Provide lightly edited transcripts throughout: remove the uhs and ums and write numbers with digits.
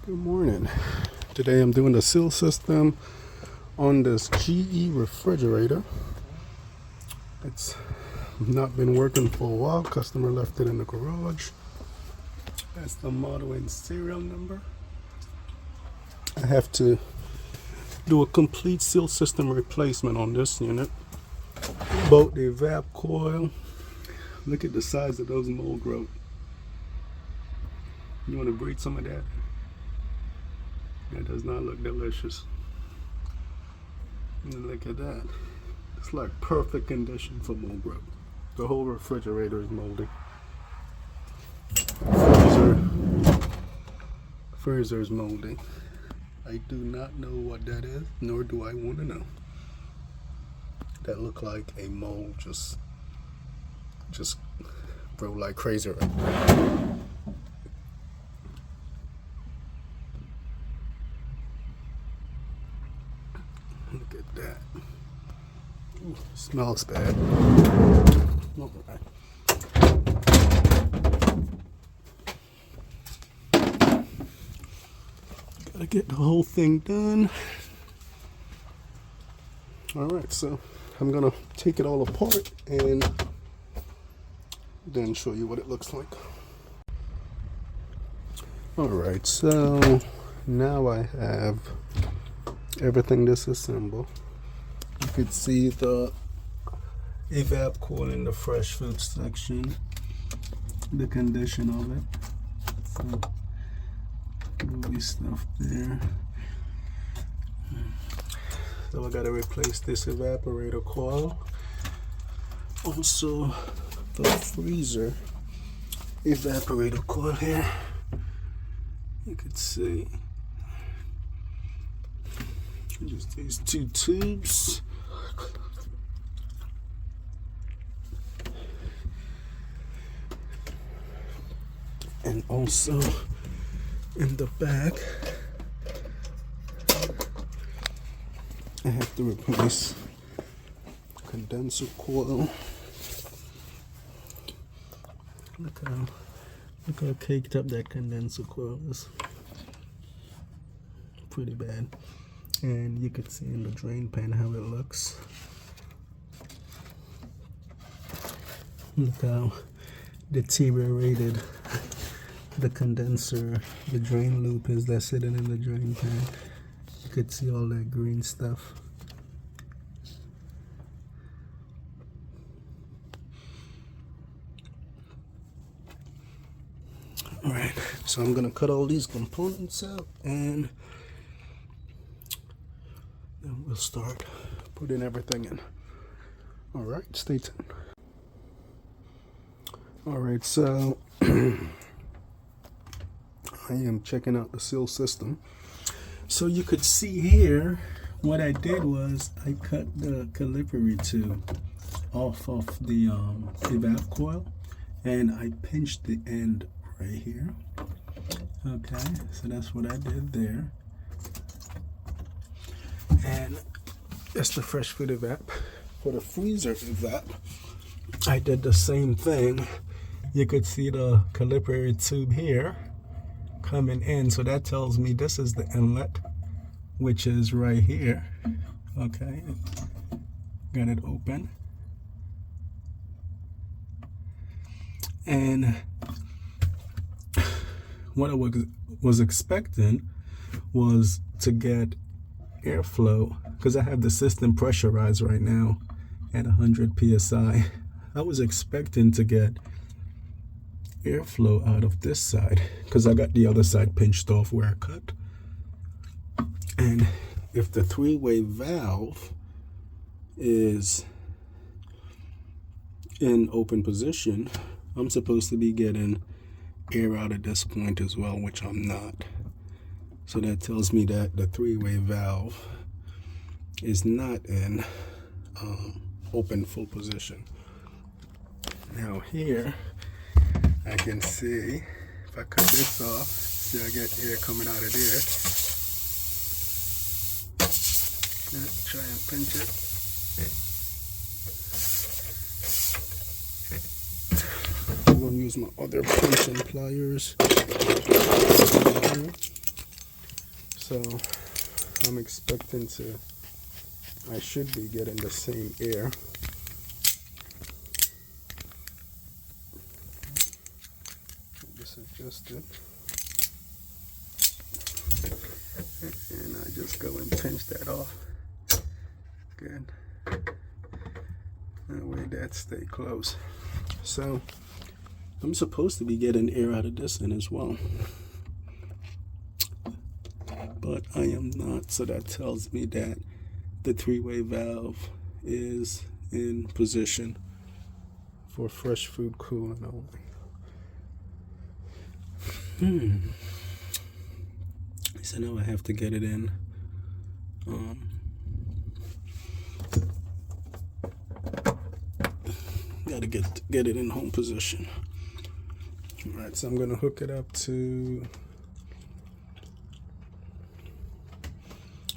Good morning. Today I'm doing the seal system on this GE refrigerator. It's not been working for a while. Customer left it in the garage. That's the model and serial number. I have to do a complete seal system replacement on this unit. Both the evap coil. Look at the size of those mold growth. You want to breed some of that? That does not look delicious. And look at that. It's like perfect condition for mold growth. The whole refrigerator is moldy. Freezer is moldy. I do not know what that is, nor do I want to know. That look like a mold just grow like crazy right now. Look at that. Ooh, smells bad. All right. Gotta get the whole thing done. All right, so I'm gonna take it all apart and then show you what it looks like. All right, so now I have everything disassembled. You could see the evap coil in the fresh food section, the condition of it. So, movie stuff there. So I gotta replace this evaporator coil. Also, the freezer evaporator coil here. You could see just these two tubes. And also in the back, I have to replace condenser coil. Look how caked up that condenser coil is. Pretty bad. And you could see in the drain pan how it looks. Look how deteriorated the condenser, the drain loop is that's sitting in the drain pan. You could see all that green stuff. All right, so I'm gonna cut all these components out and then we'll start putting everything in. All right, stay tuned. All right, so I am checking out the seal system. So you could see here, what I did was I cut the calipery tube off of the evap coil, and I pinched the end right here. Okay, so that's what I did there. And that's the fresh food evap. For the freezer evap, I did the same thing. You could see the calipery tube here coming in, so that tells me this is the inlet, which is right here. Okay, got it open. And what I was expecting was to get airflow, because I have the system pressurized right now at 100 psi. I was expecting to get airflow out of this side because I got the other side pinched off where I cut. And if the three-way valve is in open position, I'm supposed to be getting air out of this point as well, which I'm not. So that tells me that the three-way valve is not in open full position. Now here I can see, if I cut this off, see I get air coming out of there. Try and pinch it. I'm going to use my other pinching pliers. So I'm expecting I should be getting the same air. Just adjust it. And I just go and pinch that off. Good. That way that stay close. So I'm supposed to be getting air out of this end as well, but I am not. So that tells me that the three-way valve is in position for fresh food cooling only. So now I have to get it in. Gotta get it in home position. All right, so I'm gonna hook it up to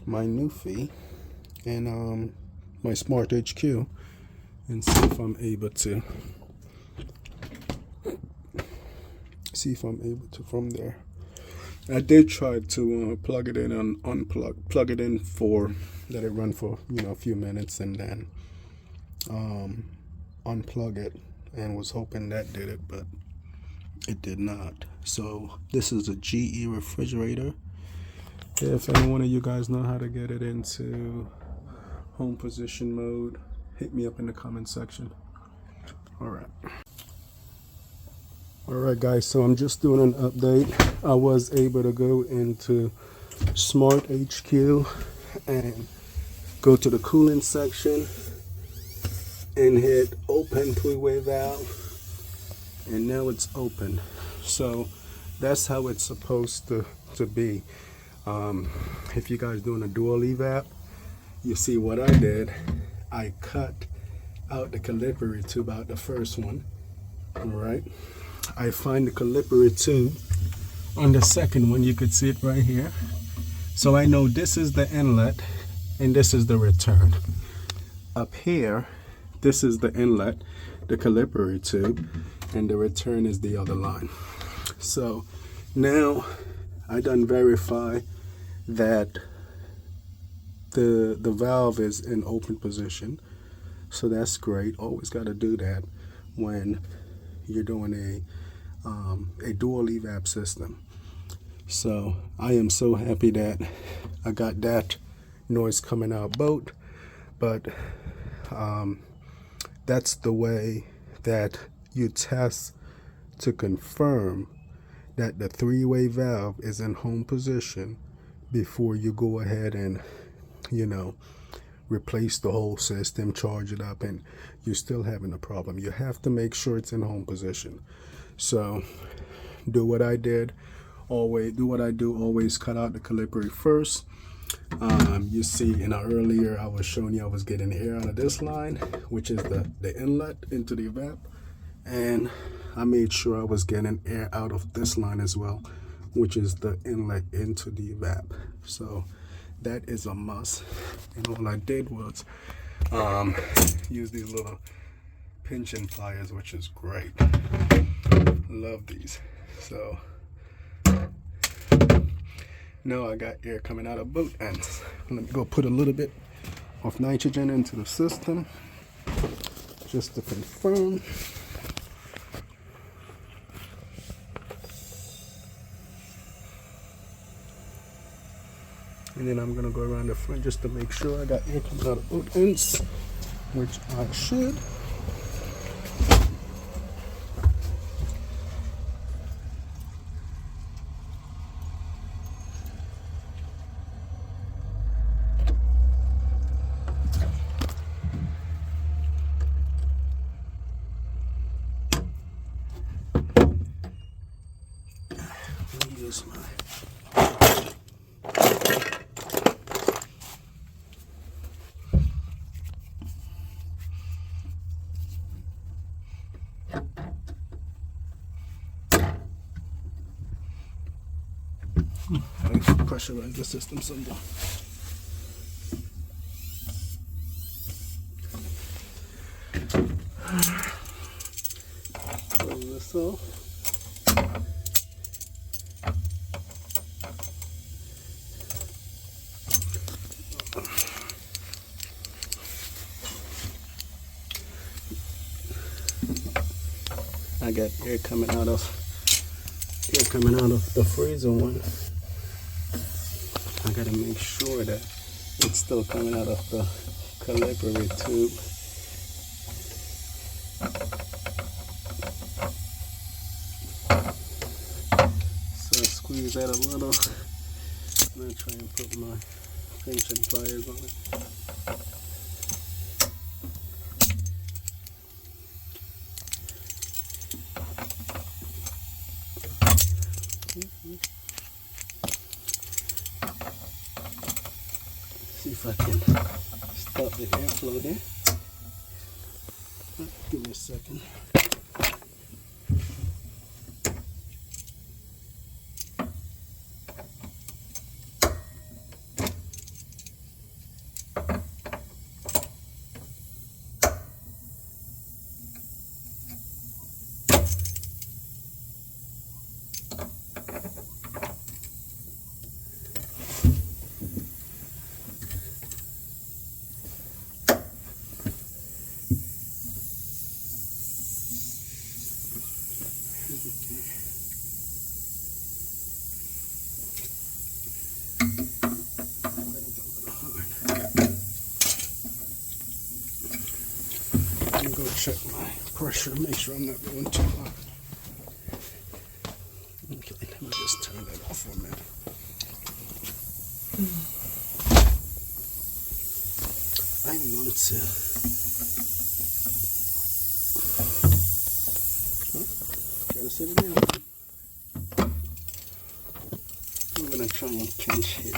my Newfie and my Smart HQ and see if I'm able to from there. I did try to plug it in and plug it in for let it run for a few minutes and then unplug it, and was hoping that did it, but it did not. So this is a GE refrigerator. If any one of you guys know how to get it into home position mode, hit me up in the comment section. Alright guys, so I'm just doing an update. I was able to go into Smart HQ and go to the coolant section and hit open three-way valve, and now it's open. So that's how it's supposed to be. If you guys doing a dual evap, you see what I did. I cut out the caliper tube out the first one. Alright, I find the caliper tube on the second one. You could see it right here. So I know this is the inlet and this is the return. Up here, this is the inlet, the caliper tube, and the return is the other line. So now I done verify that the valve is in open position. So that's great. Always got to do that when you're doing a dual evap system. So I am so happy that I got that noise coming out both, but that's the way that you test to confirm that the three-way valve is in home position before you go ahead and replace the whole system, charge it up, and you're still having a problem. You have to make sure it's in home position. So do what I did. Always do what I do. Always cut out the caliper first. You see earlier I was showing you I was getting air out of this line, which is the inlet into the evap, and I made sure I was getting air out of this line as well, which is the inlet into the evap. So that is a must. And all I did was use these little pinching pliers, which is great. Love these. So now I got air coming out of both ends. Let me go put a little bit of nitrogen into the system just to confirm. And then I'm gonna go around the front just to make sure I got air coming out of both ends, which I should. Use my pressurize the system someday. Close this off. I got air coming out of the freezer one. I gotta make sure that it's still coming out of the calibrate tube. So I squeeze that a little. I'm gonna try and put my pinching pliers on it. See if I can stop the airflow there. Give me a second. I'm gonna go check my pressure, make sure I'm not going too hot. Okay, let me just turn that off for a minute. I want to. Oh, gotta set it in. I'm gonna try and pinch it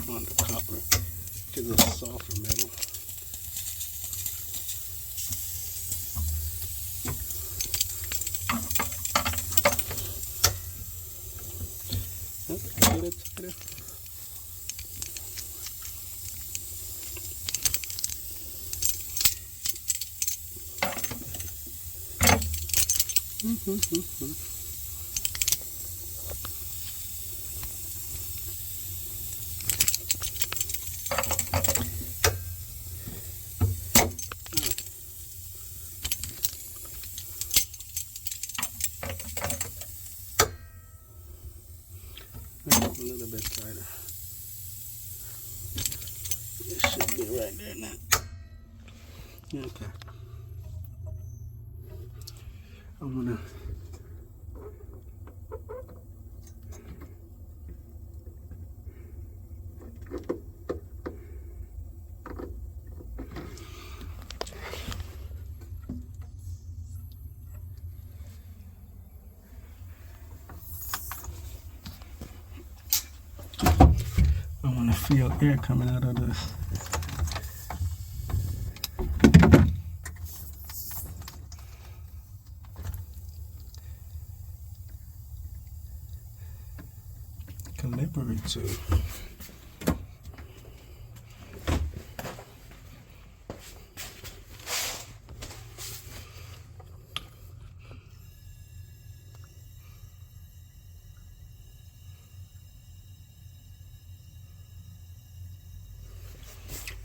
on the copper, which is a softer metal. Get it tighter. A little bit tighter. It should be right there now. Okay. I'm gonna feel air coming out of this. Calibrate tube.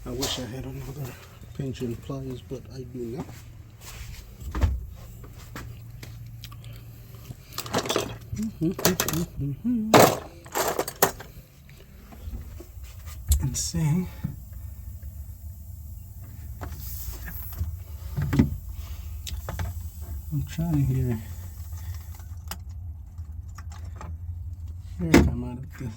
I wish I had another pinching pliers, but I do not. And see. I'm trying to hear air come out of this.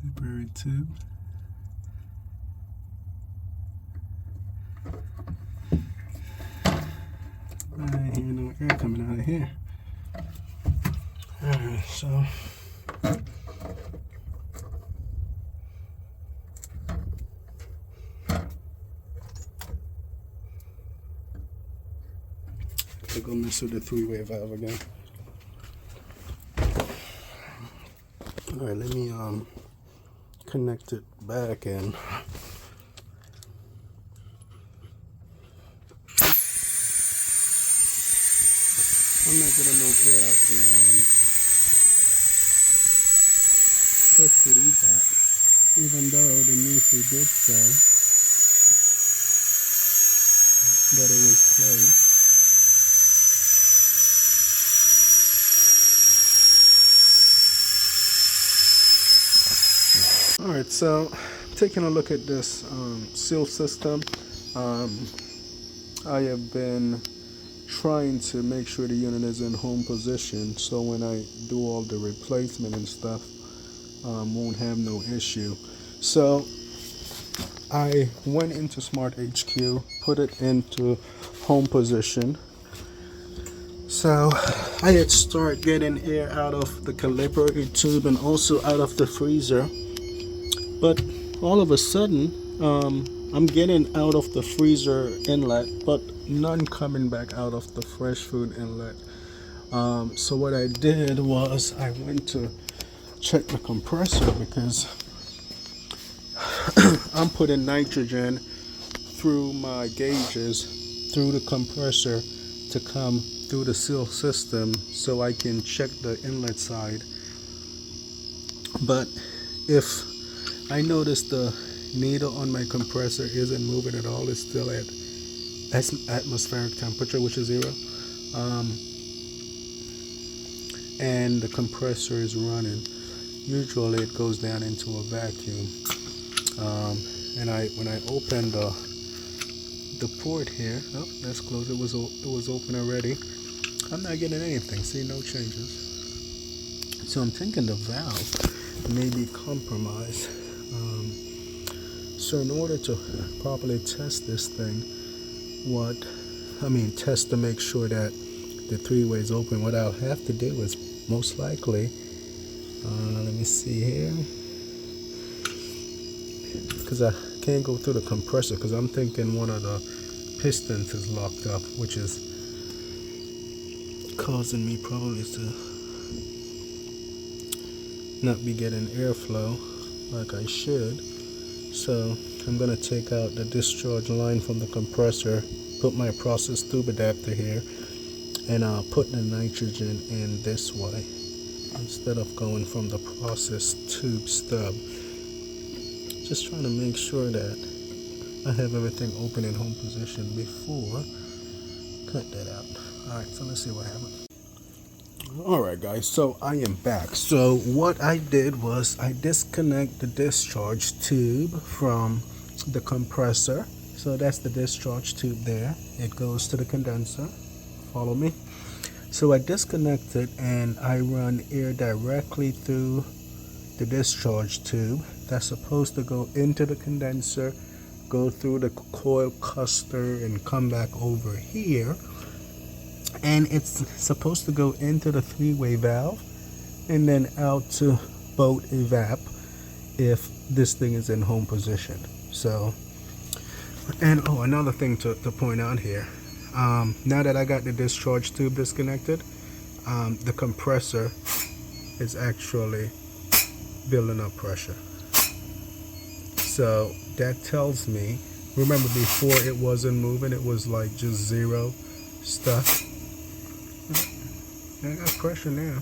Calibrate tube. I ain't hear no air coming out of here. Alright, so to go mess with the three-way valve again. Alright, let me connect it back and I'm not getting no air out the push to these out, even though the new did say that it was closed. All right, so taking a look at this seal system, I have been trying to make sure the unit is in home position, so when I do all the replacement and stuff, won't have no issue. So I went into Smart HQ, put it into home position. So I had started getting air out of the calibrator tube and also out of the freezer. But all of a sudden, I'm getting out of the freezer inlet, but none coming back out of the fresh food inlet. So what I did was I went to check the compressor because I'm putting nitrogen through my gauges through the compressor to come through the seal system so I can check the inlet side. But if I notice the needle on my compressor isn't moving at all, it's still at atmospheric temperature, which is 0, and the compressor is running, usually it goes down into a vacuum. And when I open the port here, oh, that's closed. It was open already. I'm not getting anything. See, no changes. So I'm thinking the valve may be compromised. So in order to properly test this thing, test to make sure that the three-way is open, what I'll have to do is most likely, let me see here, because I can't go through the compressor because I'm thinking one of the pistons is locked up, which is causing me probably to not be getting airflow like I should. So I'm going to take out the discharge line from the compressor, put my process tube adapter here, and I'll put the nitrogen in this way instead of going from the process tube stub. Just trying to make sure that I have everything open in home position before cut that out. Alright, so let's see what happens. Alright guys, so I am back. So what I did was I disconnect the discharge tube from the compressor. So that's the discharge tube there. It goes to the condenser. Follow me? So I disconnect it and I run air directly through the discharge tube. That's supposed to go into the condenser, go through the coil cluster and come back over here. And it's supposed to go into the three-way valve and then out to boat evap if this thing is in home position. So, and oh, another thing to point out here, now that I got the discharge tube disconnected, the compressor is actually building up pressure. So that tells me, remember before it wasn't moving, it was like just zero stuff. I got pressure now.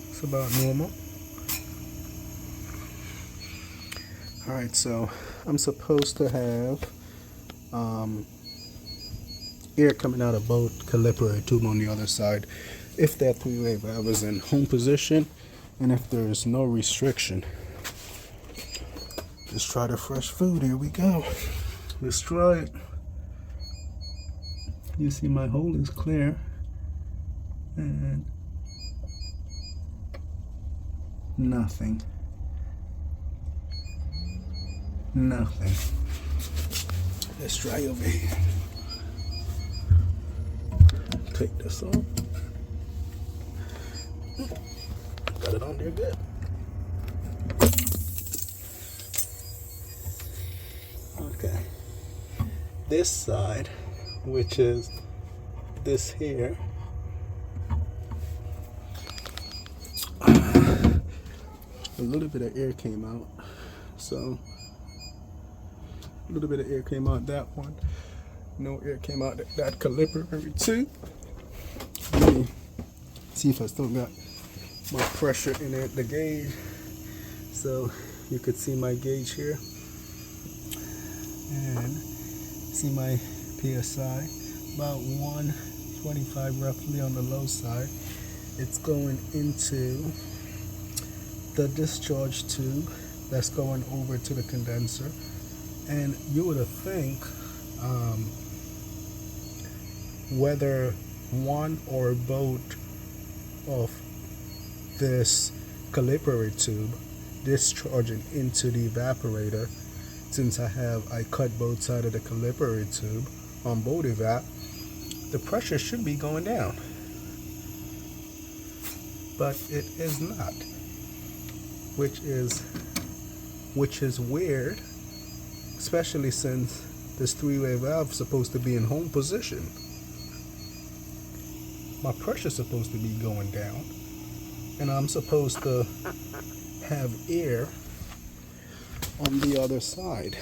It's about normal. Alright, so I'm supposed to have air coming out of both calibrator tube on the other side if that three-way valve is in home position and if there is no restriction. Let's try the fresh food. Here we go. Let's try it. You see my hole is clear and nothing. Let's try over here. Take this off. Got it on there good. Okay. This side, which is this here, a little bit of air came out. So a little bit of air came out that one. No air came out that calibrator too. Let me see if I still got my pressure in it, the gauge. So you could see my gauge here. And See my PSI, about 125 roughly on the low side. It's going into the discharge tube that's going over to the condenser. And you would think whether one or both of this Calipari tube discharging into the evaporator, since I cut both sides of the Calipari tube on both evap, the pressure should be going down, but it is not, which is weird, especially since this three-way valve is supposed to be in home position. My pressure's supposed to be going down, and I'm supposed to have air on the other side.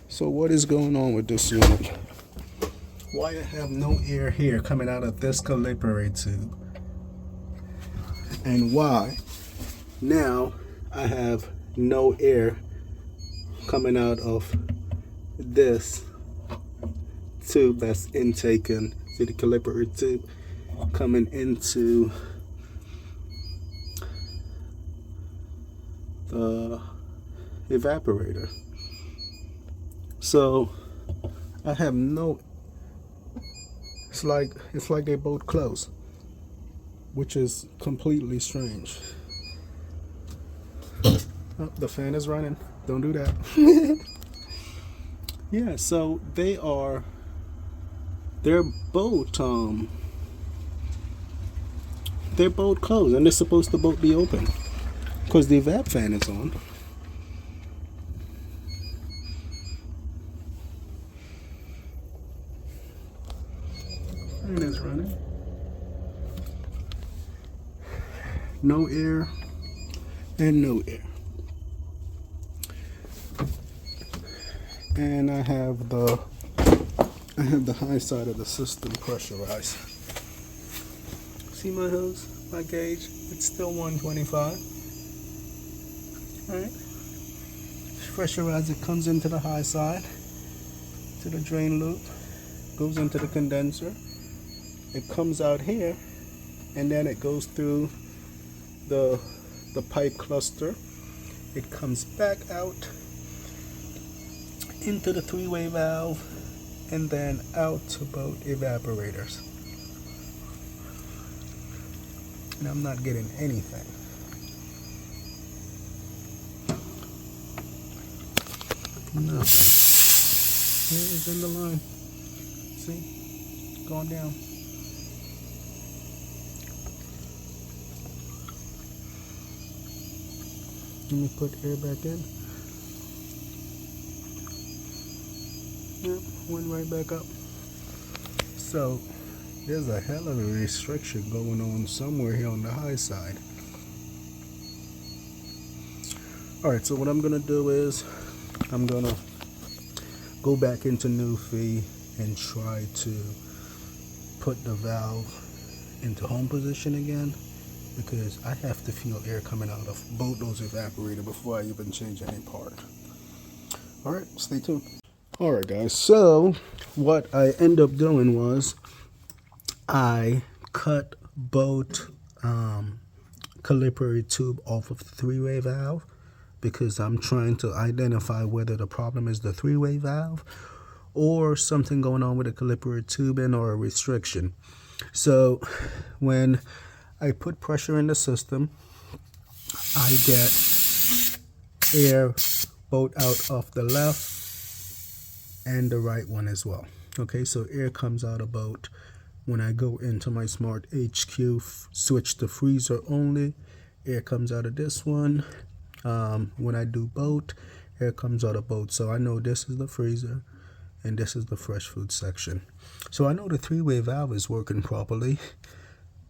So what is going on with this unit? Why I have no air here coming out of this Calipari tube? And why now I have no air coming out of this tube that's intaken? See the Calipari tube coming into the evaporator. So I have no, it's like they both close, which is completely strange. Oh, the fan is running. Don't do that. Yeah, so they're both closed, and they're supposed to both be open because the evap fan is on. Fan is running. No air and no air. And I have the high side of the system pressurized. See my hose, my gauge, it's still 125. Alright. Pressurize, it comes into the high side, to the drain loop, goes into the condenser. It comes out here, and then it goes through the pipe cluster. It comes back out into the three-way valve, and then out to both evaporators. And I'm not getting anything. No. Here it is in the line. See? Going down. Let me put air back in. Yep, went right back up. So there's a hell of a restriction going on somewhere here on the high side. Alright, so what I'm gonna do is I'm gonna go back into Newfie and try to put the valve into home position again, because I have to feel air coming out of both those evaporators before I even change any part. Alright, stay tuned. Alright guys, so what I end up doing was I cut both Calipari tube off of the three-way valve, because I'm trying to identify whether the problem is the three-way valve or something going on with the Calipari tubing or a restriction. So when I put pressure in the system, I get air both out of the left and the right one as well. Okay, so air comes out of both. When I go into my smart HQ, switch to freezer only, air comes out of this one. When I do both, air comes out of both. So I know this is the freezer and this is the fresh food section. So I know the three-way valve is working properly.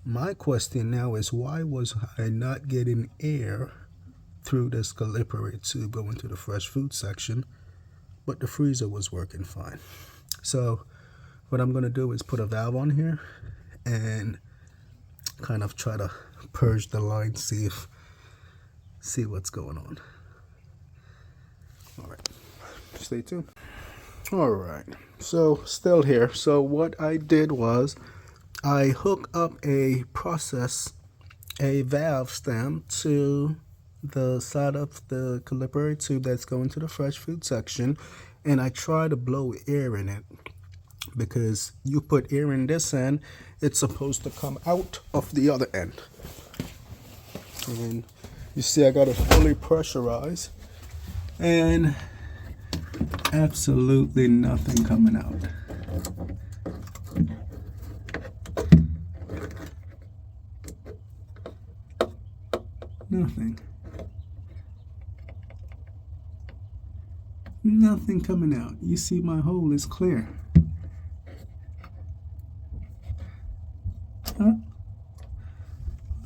My question now is, why was I not getting air through this Calipari tube going to the fresh food section, but the freezer was working fine? So what I'm going to do is put a valve on here and kind of try to purge the line, see what's going on. All right, stay tuned. All right, so still here. So what I did was I hook up a valve stem to the side of the caliper tube that's going to the fresh food section, and I try to blow air in it, because you put air in this end, it's supposed to come out of the other end. And you see I got it fully pressurized, and absolutely nothing coming out. Nothing coming out. You see my hole is clear. Huh?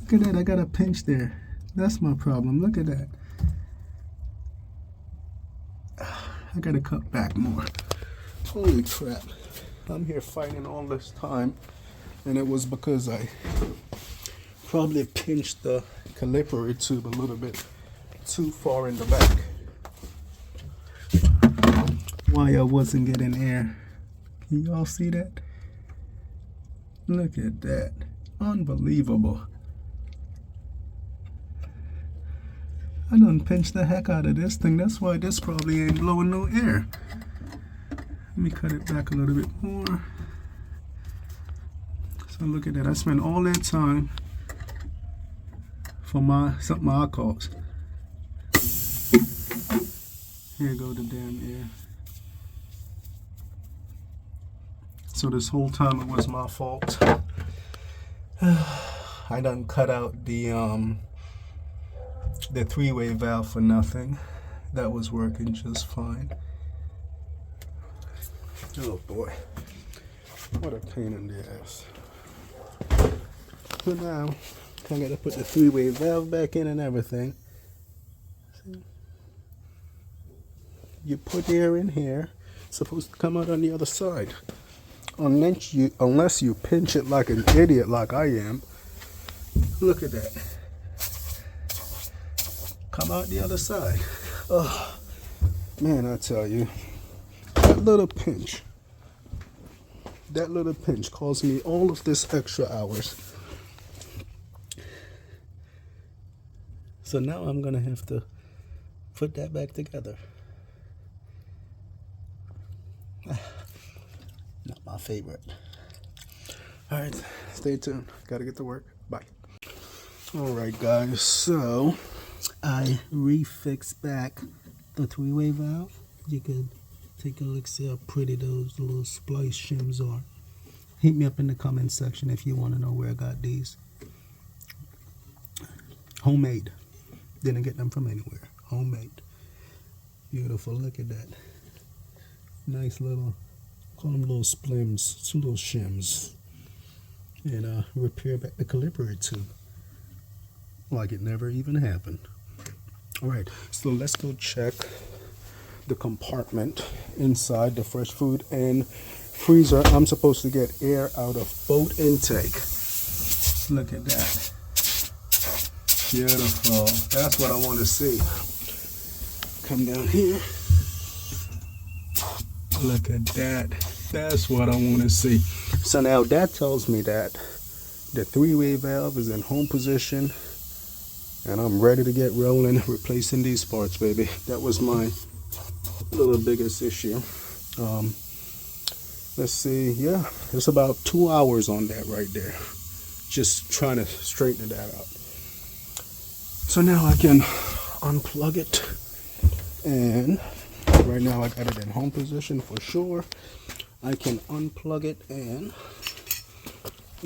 Look at that, I got a pinch there. That's my problem. Look at that. I gotta cut back more. Holy crap. I'm here fighting all this time, and it was because I probably pinched the caliper tube a little bit too far in the back. Why I wasn't getting air. Can y'all see that? Look at that. Unbelievable. I done pinched the heck out of this thing. That's why this probably ain't blowing no air. Let me cut it back a little bit more. So look at that. I spent all that time for something I caused. Here go the damn air. So this whole time it was my fault. I done cut out the three-way valve for nothing. That was working just fine. Oh boy, what a pain in the ass. So now I gotta put the three-way valve back in and everything. See? You put air in here, it's supposed to come out on the other side. Unless you pinch it like an idiot like I am. Look at that. Come out the other side. Oh, man, I tell you, that little pinch caused me all of this extra hours. So now I'm gonna have to put that back together. Not my favorite. All right, stay tuned. Gotta get to work. Bye. All right, guys. So I refixed back the three-way valve. You can take a look, see how pretty those little splice shims are. Hit me up in the comment section if you want to know where I got these. Homemade. Didn't get them from anywhere. Homemade. Beautiful. Look at that. Nice little, call them little splims, some little shims. And repair back the caliper tube like it never even happened. All right, so let's go check the compartment inside the fresh food and freezer. I'm supposed to get air out of both intake. Look at that. Beautiful. That's what I want to see. Come down here. Look at that. That's what I want to see. So now that tells me that the three-way valve is in home position, and I'm ready to get rolling, replacing these parts, baby. That was my little biggest issue. Let's see. Yeah, it's about 2 hours on that right there. Just trying to straighten that out. So now I can unplug it, and right now I got it in home position for sure. I can unplug it and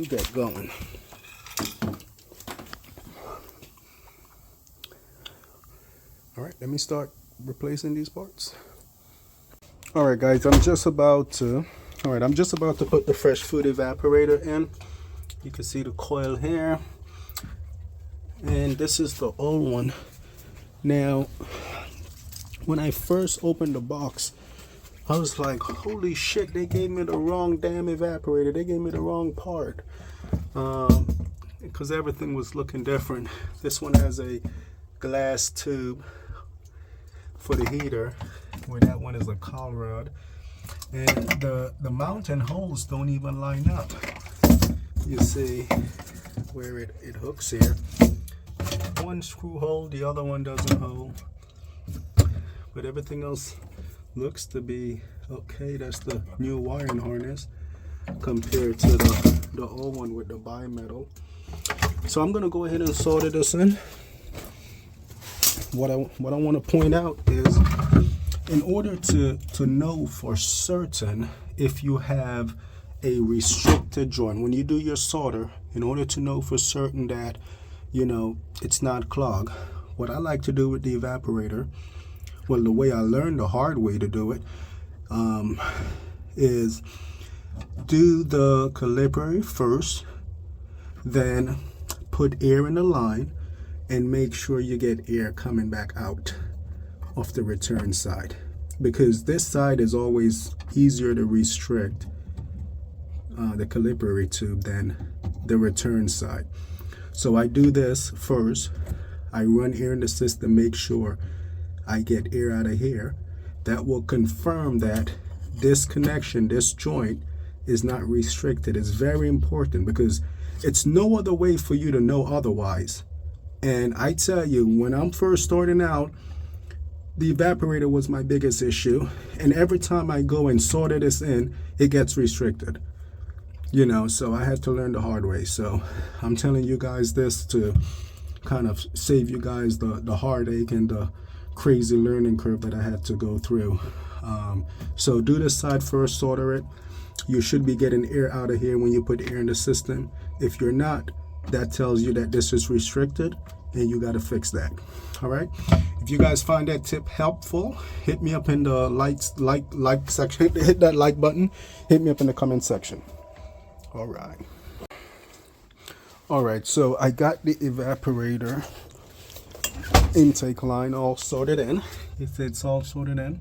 get going. All right, let me start replacing these parts. All right, guys, I'm just about to put the fresh food evaporator in. You can see the coil here, and this is the old one. Now, when I first opened the box, I was like, holy shit, they gave me the wrong damn evaporator. They gave me the wrong part. Because everything was looking different. This one has a glass tube for the heater, where that one is a cowl rod. And the mounting holes don't even line up. You see where it hooks here. One screw hole, the other one doesn't hold. But everything else looks to be okay. That's the new wiring harness compared to the old one with the bimetal. So I'm gonna go ahead and solder this in. What I want to point out is, in order to know for certain if you have a restricted joint, when you do your solder, in order to know for certain that, you know, it's not clogged, what I like to do with the evaporator, well, the way I learned the hard way to do it, is do the caliper first, then put air in the line and make sure you get air coming back out of the return side, because this side is always easier to restrict the caliper tube than the return side. So I do this first. I run air in the system, make sure I get air out of here. That will confirm that this connection, this joint, is not restricted. It's very important because it's no other way for you to know otherwise. And I tell you, when I'm first starting out, the evaporator was my biggest issue. And every time I go and solder this in, it gets restricted. You know, so I had to learn the hard way. So I'm telling you guys this to kind of save you guys the heartache and the crazy learning curve that I had to go through. So do this side first, solder it. You should be getting air out of here when you put air in the system. If you're not, that tells you that this is restricted and you got to fix that. All right. If you guys find that tip helpful, hit me up in the like section. Hit that like button. Hit me up in the comment section. All right. So I got the evaporator intake line all sorted in. It's all sorted in.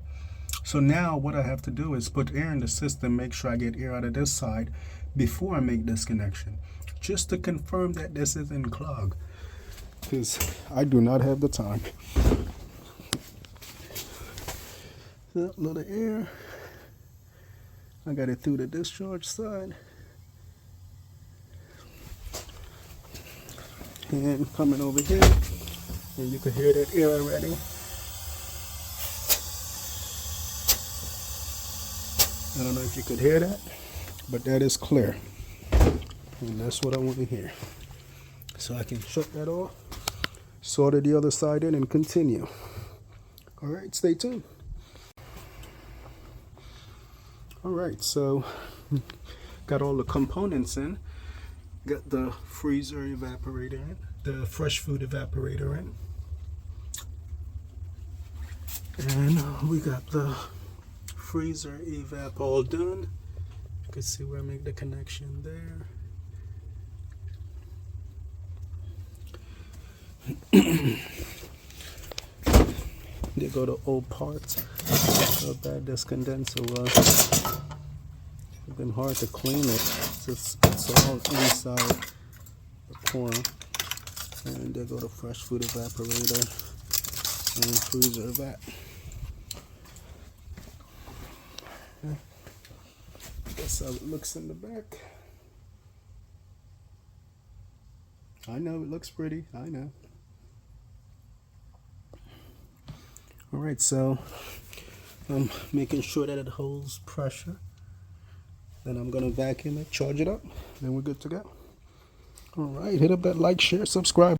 So now what I have to do is put air in the system, make sure I get air out of this side before I make this connection, just to confirm that this isn't clogged, because I do not have the time. A little air. I got it through the discharge side. And coming over here, and you can hear that air already. I don't know if you could hear that, but that is clear. And that's what I want to hear. So I can shut that off, solder the other side in, and continue. All right, stay tuned. All right, so got all the components in. Got the freezer evaporator in, the fresh food evaporator in. And we got the freezer evap all done. You can see where I make the connection there. There go the old parts. How bad this condenser was. It's been hard to clean it. It's all inside the core. And there go the fresh food evaporator and freezer evap. That's how it looks in the back. I know it looks pretty. I know. All right, so I'm making sure that it holds pressure. Then I'm gonna vacuum it, charge it up, then we're good to go. All right, hit up that like, share, subscribe.